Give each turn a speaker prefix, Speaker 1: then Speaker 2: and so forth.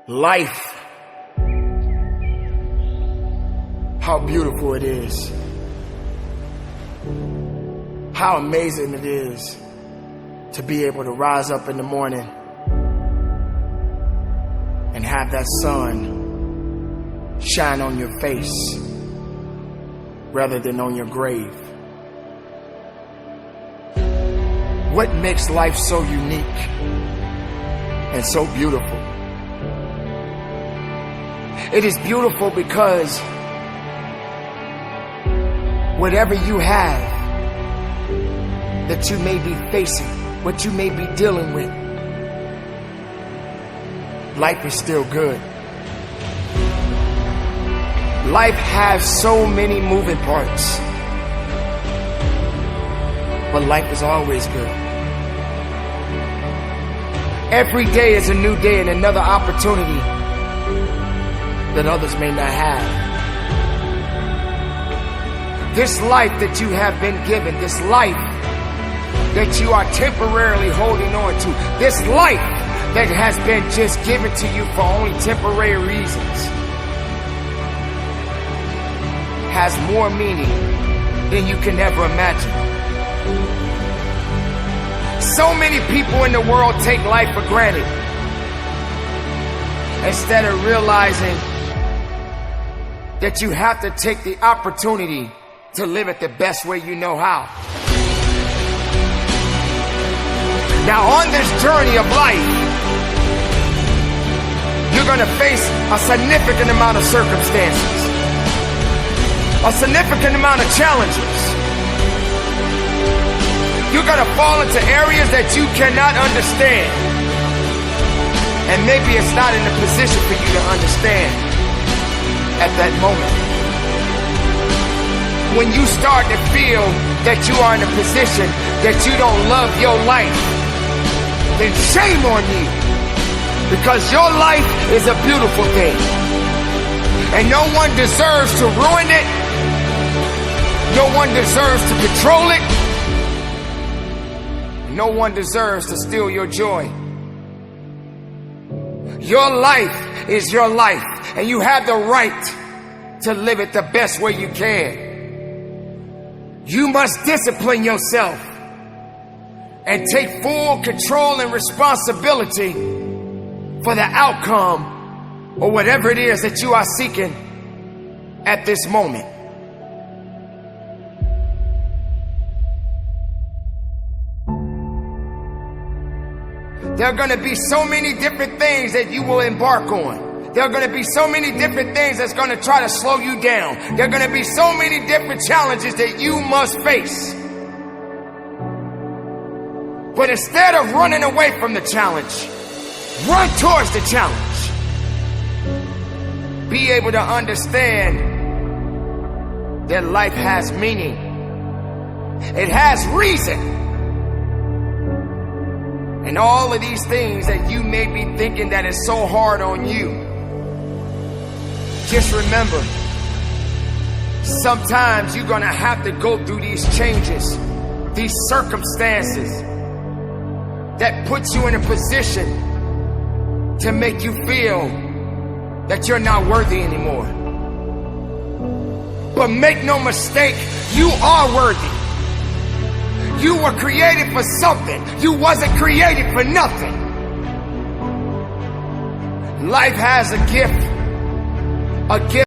Speaker 1: Life. How beautiful it is. How amazing it is to be able to rise up in the morning and have that sun shine on your face rather than on your grave. What makes life so unique and so beautiful? It is beautiful because whatever you have that you may be facing, what you may be dealing with, life is still good. Life has so many moving parts, but life is always good. Every day is a new day and another opportunity that others may not have. This life that you have been given, this life that you are temporarily holding on to, this life that has been just given to you for only temporary reasons, has more meaning than you can ever imagine. So many people in the world take life for granted instead of realizing that you have to take the opportunity to live it the best way you know how. Now on this journey of life, you're gonna face a significant amount of circumstances, a significant amount of challenges. You're gonna fall into areas that you cannot understand. And maybe it's not in a position for you to understand at that moment. When you start to feel that you are in a position that you don't love your life, then shame on you, because your life is a beautiful thing and no one deserves to ruin it. No one deserves to control it. No one deserves to steal your joy. Your life is your life, and you have the right to live it the best way you can. You must discipline yourself and take full control and responsibility for the outcome or whatever it is that you are seeking at this moment. There are going to be so many different things that you will embark on. There are going to be so many different things that's going to try to slow you down. There are going to be so many different challenges that you must face. But instead of running away from the challenge, run towards the challenge. Be able to understand that life has meaning. It has reason. And all of these things that you may be thinking that is so hard on you, just remember, sometimes you're gonna have to go through these changes, these circumstances that puts you in a position to make you feel that you're not worthy anymore. But make no mistake, you are worthy. You were created for something. You wasn't created for nothing. Life has a gift. A gift.